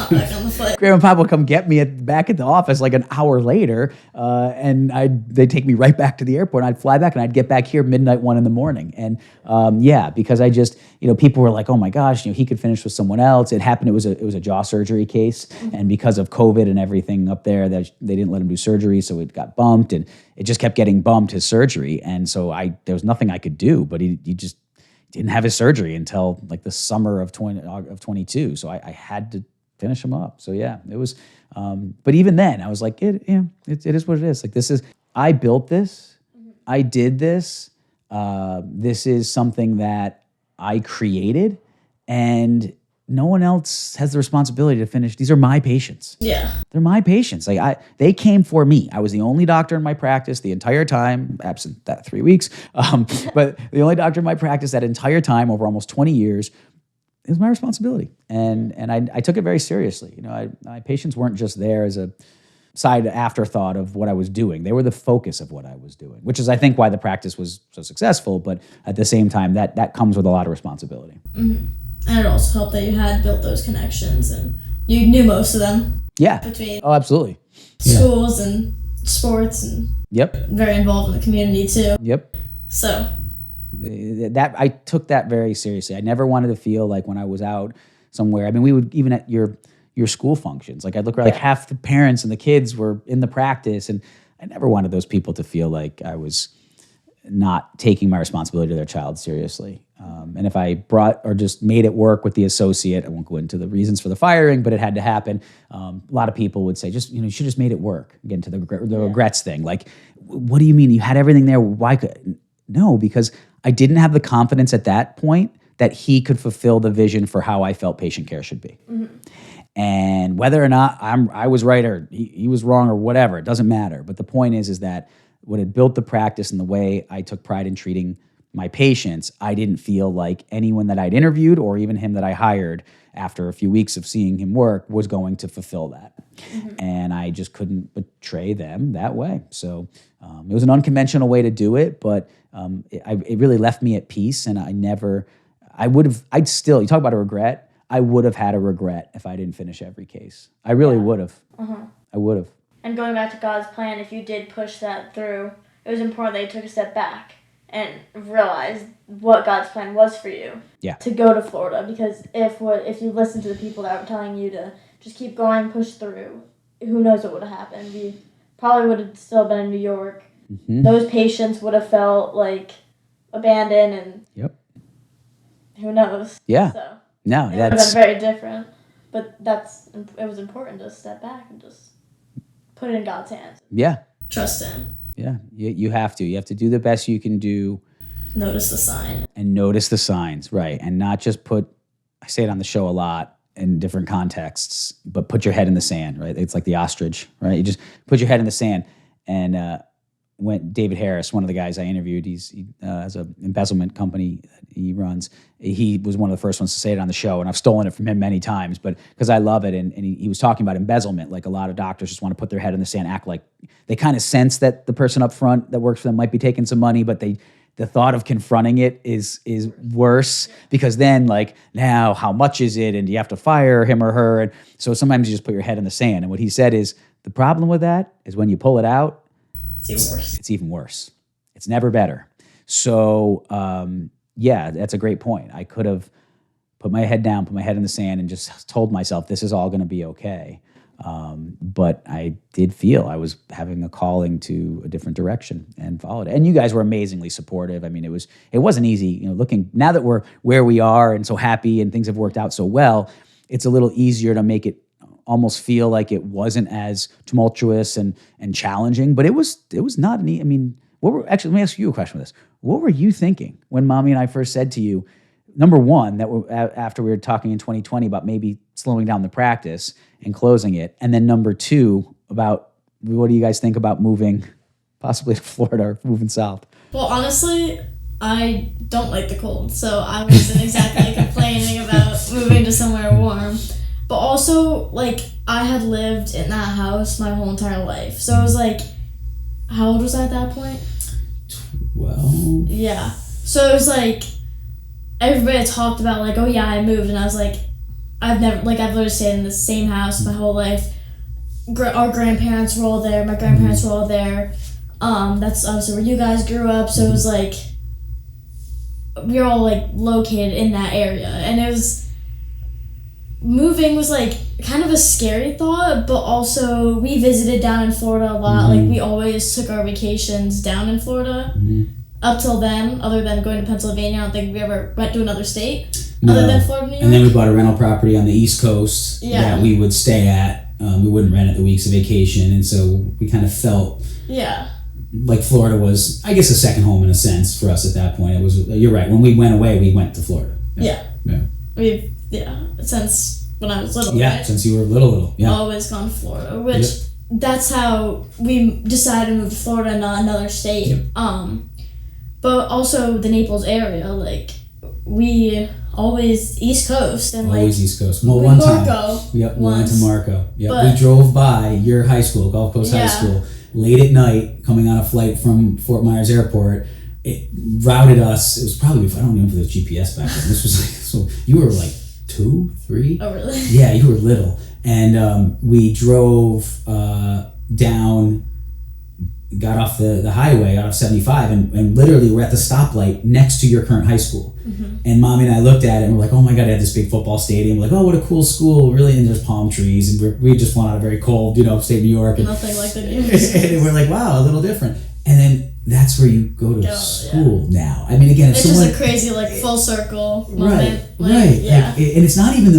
Grandma and Pop would come get me back at the office like an hour later, and they'd take me right back to the airport. And I'd fly back, and I'd get back here midnight, 1 a.m. And because I just, people were like, oh my gosh, he could finish with someone else. It happened. It was a jaw surgery case, and because of COVID and everything up there, that they didn't let him do surgery, so it got bumped, and it just kept getting bumped, his surgery. And so there was nothing I could do, but he just didn't have his surgery until like the summer of 22. So I had to finish him up. So yeah, it was, but even then I was like, it is what it is. Like I built this, I did this. This is something that I created, and no one else has the responsibility to finish. These are my patients. Yeah. They're my patients. They came for me. I was the only doctor in my practice the entire time, absent that 3 weeks. But the only doctor in my practice that entire time over almost 20 years. It was my responsibility. And I took it very seriously. My patients weren't just there as a side afterthought of what I was doing. They were the focus of what I was doing, which is, I think, why the practice was so successful. But at the same time, that comes with a lot of responsibility. Mm-hmm. And it also helped that you had built those connections and you knew most of them. Yeah. Between absolutely. schools and sports and very involved in the community too. Yep. So that I took that very seriously. I never wanted to feel like when I was out somewhere. I mean, we would, even at your school functions, like I'd look around, like half the parents and the kids were in the practice, and I never wanted those people to feel like I was not taking my responsibility to their child seriously. And if I brought or just made it work with the associate, I won't go into the reasons for the firing, but it had to happen. A lot of people would say, you should just made it work. Again, to the regrets thing. Like, what do you mean? You had everything there. Why could? No, because I didn't have the confidence at that point that he could fulfill the vision for how I felt patient care should be. Mm-hmm. And whether or not I was right or he was wrong or whatever, it doesn't matter. But the point is that when it built the practice and the way I took pride in treating my patients, I didn't feel like anyone that I'd interviewed or even him that I hired after a few weeks of seeing him work was going to fulfill that. Mm-hmm. And I just couldn't betray them that way. So it was an unconventional way to do it, but it really left me at peace. And I'd still, you talk about a regret, I would have had a regret if I didn't finish every case. I really would have. Uh-huh. I would have. And going back to God's plan, if you did push that through, it was important that you took a step back and realized what God's plan was for you. Yeah. To go to Florida, because if you listened to the people that were telling you to just keep going, push through, who knows what would have happened. We probably would have still been in New York. Mm-hmm. Those patients would have felt like abandoned, and who knows. Yeah. So no, it would have been very different. But it was important to step back and just put it in God's hands. Yeah. Trust Him. Yeah, you have to. You have to do the best you can do. Notice the sign. And notice the signs, right. And not just I say it on the show a lot in different contexts, but put your head in the sand, right? It's like the ostrich, right? You just put your head in the sand. And when David Harris, one of the guys I interviewed, he has an embezzlement company he runs. He was one of the first ones to say it on the show, and I've stolen it from him many times, but because I love it. And he was talking about embezzlement. Like, a lot of doctors just want to put their head in the sand, act like they kind of sense that the person up front that works for them might be taking some money, but the thought of confronting it is worse, because then, like, now how much is it, and do you have to fire him or her? And so sometimes you just put your head in the sand. And what he said is, the problem with that is when you pull it out, it's even worse. It's even worse. It's never better. So yeah, that's a great point. I could have put my head down, put my head in the sand, and just told myself this is all going to be okay. But I did feel I was having a calling to a different direction and followed it. And you guys were amazingly supportive. I mean, it wasn't easy, you know, looking now that we're where we are and so happy and things have worked out so well, it's a little easier to make it almost feel like it wasn't as tumultuous and challenging, but it was not an I mean, let me ask you a question with this. What were you thinking when Mommy and I first said to you, number one, that after we were talking in 2020 about maybe slowing down the practice and closing it, and then number two, about what do you guys think about moving possibly to Florida or moving south? Well, honestly, I don't like the cold, so I wasn't exactly complaining about moving to somewhere warm. But also, like, I had lived in that house my whole entire life. So I was like, how old was I at that point? 12. Yeah. So it was like, everybody talked about, like, oh yeah, I moved. And I was like, I've literally stayed in the same house my whole life. Our grandparents were all there. My grandparents were all there. That's obviously where you guys grew up. So it was like, we were all, like, located in that area. And it was... Moving was like kind of a scary thought, but also we visited down in Florida a lot. Like we always took our vacations down in Florida. Up till then, other than going to Pennsylvania, I don't think we ever went to another state other than Florida, New York. And then we bought a rental property on the East Coast that we would stay at. We wouldn't rent it the weeks of vacation, and so we kind of felt like Florida was, I guess, a second home in a sense for us at that point. It was. You're right. When we went away, we went to Florida. Since when I was little. Yeah, right? Since you were little. Yeah. Always gone to Florida, which that's how we decided to move to Florida, not another state. Yep. But also the Naples area, like we always East Coast and always East Coast. Well, one time. Yep, we went to Marco. Yep, we drove by your high school, Gulf Coast High School, late at night, coming on a flight from Fort Myers Airport. It routed us. It was probably, I don't even know if there was GPS back then. This was like, so you were like 2, 3. Oh, really? Yeah, you were little. And we drove down, got off the highway, got off 75, and literally we're at the stoplight next to your current high school. And Mommy and I looked at it and we're like, oh my God, they had this big football stadium. We're like, oh, what a cool school. Really, and there's palm trees. And we just went out of very cold, upstate New York. And, nothing like the New York. And we're like, wow, a little different. And then that's where you go to school now. I mean, again, it's just a crazy full circle moment. Right. Yeah. And it's not even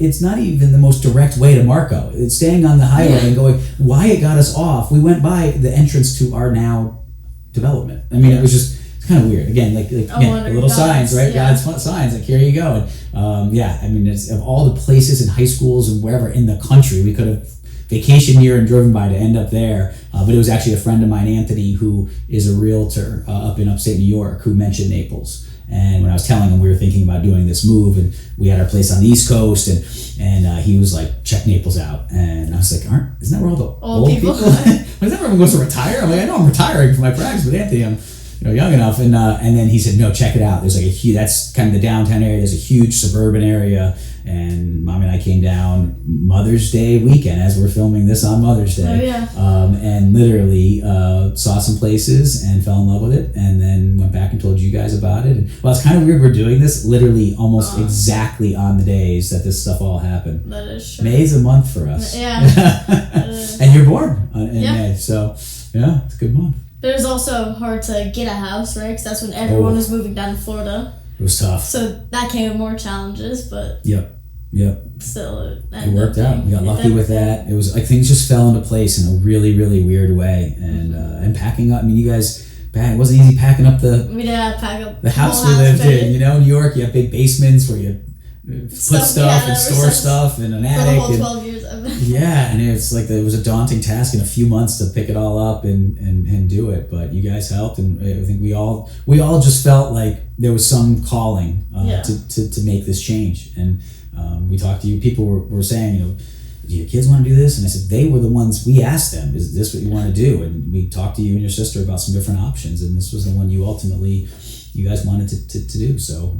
it's not even the most direct way to Marco. It's staying on the highway and going, why it got us off. We went by the entrance to our now development. I mean, it was just, it's kind of weird. Again, the little signs, right? God's signs, like, here you go. And I mean, it's, of all the places and high schools and wherever in the country we could have vacation here and driven by to end up there. But it was actually a friend of mine, Anthony, who is a realtor up in upstate New York, who mentioned Naples. And when I was telling him we were thinking about doing this move, and we had our place on the East Coast, and he was like, check Naples out. And I was like, isn't that where all the old people? Is that where everyone goes to retire? I'm like, I know I'm retiring from my practice with Anthony. I'm young enough. And then he said, no, check it out. There's like that's kind of the downtown area. There's a huge suburban area. And Mommy and I came down Mother's Day weekend as we're filming this on Mother's Day. And literally saw some places and fell in love with it, and then went back and told you guys about it. And, it's kind of weird we're doing this literally almost exactly on the days that this stuff all happened. That is true. May's a month for us. Yeah. And you're born in May, so it's a good month. But it was also hard to get a house, right? Because that's when everyone was moving down to Florida. It was tough. So that came with more challenges, but... Yep. Still, it worked out. We got lucky with that. It was like things just fell into place in a really, really weird way. And packing up. I mean, you guys, it wasn't easy packing up we did have to pack up the house we lived in. New York, you have big basements where you put stuff and store stuff in an attic. For the whole 12 years I've been. Yeah, and it's like it was a daunting task in a few months to pick it all up and do it. But you guys helped, and I think we all just felt like there was some calling to make this change. And we talked to you. People were saying, do your kids want to do this? And I said, they were the ones, we asked them, is this what you want to do? And we talked to you and your sister about some different options. And this was the one you guys wanted to do. So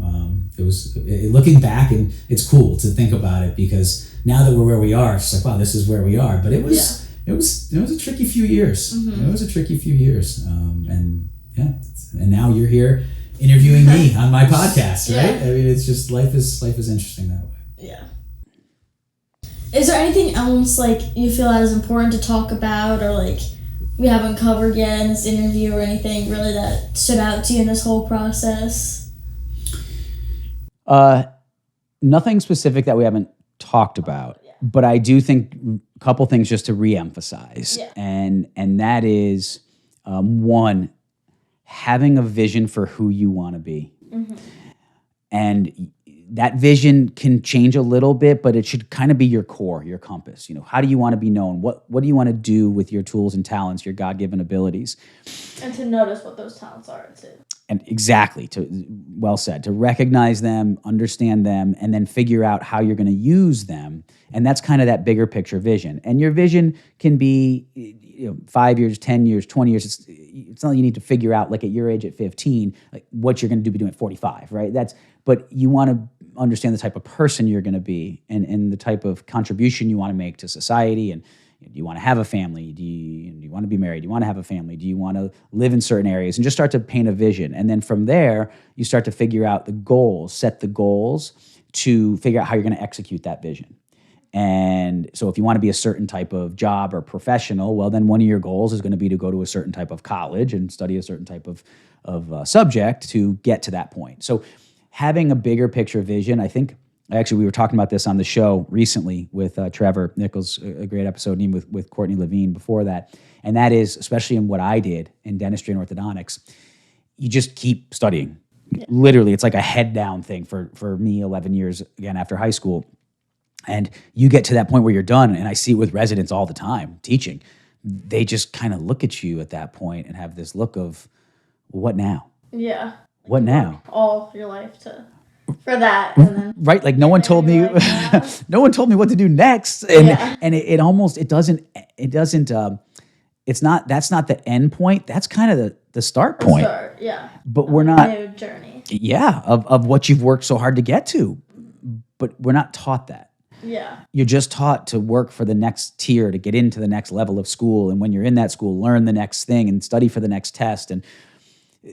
it was, looking back, and it's cool to think about it, because now that we're where we are, it's like, wow, this is where we are. But it was a tricky few years. It was a tricky few years. And Yeah. And now you're here interviewing me on my podcast, right? I mean, it's just life is interesting that way. Yeah. Is there anything else like you feel that is important to talk about, or like we haven't covered yet in this interview, or anything really that stood out to you in this whole process? Nothing specific that we haven't talked about, but I do think a couple things just to reemphasize, and that is one, having a vision for who you want to be, and that vision can change a little bit, but it should kind of be your core, your compass. How do you want to be known? What do you want to do with your tools and talents, your God-given abilities? And to notice what those talents are too. And exactly, well said, to recognize them, understand them, and then figure out how you're going to use them. And that's kind of that bigger picture vision. And your vision can be 5 years, 10 years, 20 years. It's not like you need to figure out, like at your age at 15, like what you're going to be doing at 45, right? But you want to understand the type of person you're going to be, and the type of contribution you want to make to society. And do you want to have a family? Do you want to be married? Do you want to have a family? Do you want to live in certain areas? And just start to paint a vision. And then from there, you start to figure out the goals, set the goals to figure out how you're going to execute that vision. And so if you want to be a certain type of job or professional, well, then one of your goals is going to be to go to a certain type of college and study a certain type of subject to get to that point. So having a bigger picture vision, I think, actually, we were talking about this on the show recently with Trevor Nichols, a great episode, and with Courtney Levine before that. And that is, especially in what I did in dentistry and orthodontics, you just keep studying. Yeah. Literally, it's like a head down thing for me 11 years, again, after high school. And you get to that point where you're done, and I see it with residents all the time, teaching. They just kind of look at you at that point and have this look of, what now? Yeah. What now? All your life for that, and then right, like no one told me no one told me what to do next, and that's not the end point, that's kind of the start point. But we're not new journey of what you've worked so hard to get to, but we're not taught that. You're just taught to work for the next tier, to get into the next level of school, and when you're in that school, learn the next thing and study for the next test, and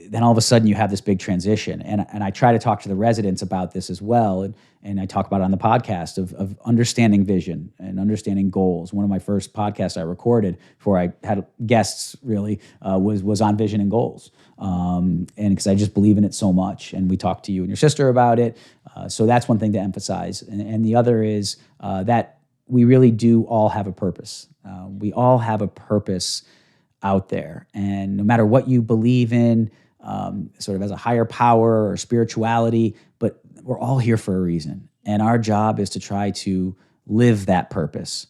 then all of a sudden you have this big transition. And I try to talk to the residents about this as well. And I talk about it on the podcast of understanding vision and understanding goals. One of my first podcasts I recorded before I had guests really was on vision and goals. And because I just believe in it so much. And we talked to you and your sister about it. So that's one thing to emphasize. And the other is that we really do all have a purpose. We all have a purpose out there. And no matter what you believe in, sort of as a higher power or spirituality, but we're all here for a reason. And our job is to try to live that purpose,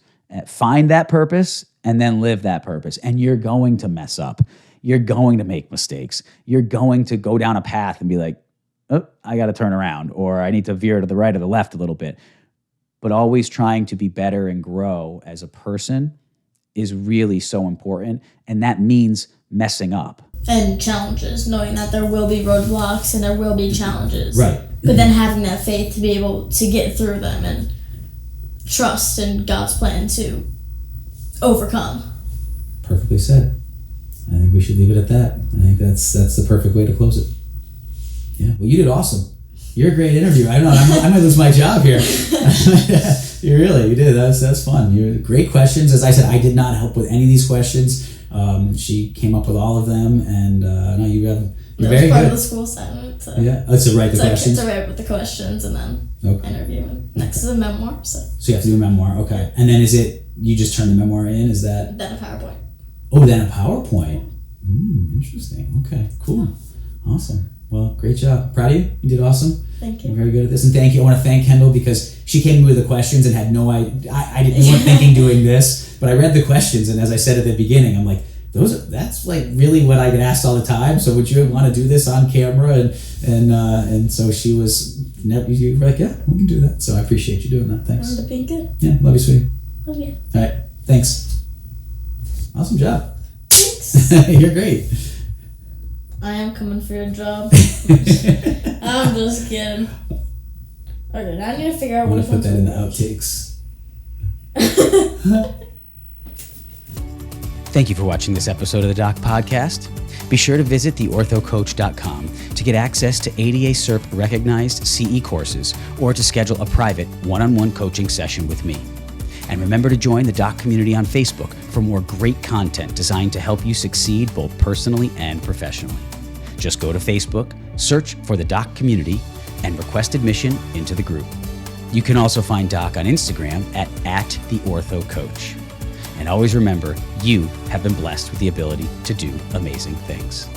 find that purpose, and then live that purpose. And you're going to mess up. You're going to make mistakes. You're going to go down a path and be like, oh, I got to turn around, or I need to veer to the right or the left a little bit. But always trying to be better and grow as a person is really so important. And that means messing up. And challenges, knowing that there will be roadblocks and there will be challenges. Right. But then having that faith to be able to get through them and trust in God's plan to overcome. Perfectly said. I think we should leave it at that. I think that's the perfect way to close it. Yeah. Well, you did awesome. You're a great interviewer. I don't know. I might lose my job here. You did. That's fun. You're great questions. As I said, I did not help with any of these questions. She came up with all of them, and no, you're very good. Part of the school assignment. So. Yeah. Oh, to write the questions. To write with the questions and then interview. And next is a memoir. So you have to do a memoir. Okay. And then is it you just turn the memoir in? Is that then a PowerPoint? Oh, then a PowerPoint. Interesting. Okay. Cool. Awesome. Well, great job. Proud of you. You did awesome. Thank you. You're very good at this. And thank you. I want to thank Kendall because she came to me with the questions and had no idea. We weren't thinking doing this, but I read the questions, and as I said at the beginning, I'm like, that's like really what I get asked all the time. So would you want to do this on camera? And so she was, you were like, yeah, we can do that. So I appreciate you doing that. Thanks. Wanted to be good. Yeah, love you, sweetie. Love you. All right, thanks. Awesome job. Thanks. You're great. I am coming for your job. I'm just kidding. Okay, now I need to figure out what to put that in the outtakes. Thank you for watching this episode of the Doc Podcast. Be sure to visit theorthocoach.com to get access to ADA CERP recognized CE courses or to schedule a private one-on-one coaching session with me. And remember to join the Doc community on Facebook for more great content designed to help you succeed both personally and professionally. Just go to Facebook, search for the Doc community, and request admission into the group. You can also find Doc on Instagram at @theorthocoach. And always remember, you have been blessed with the ability to do amazing things.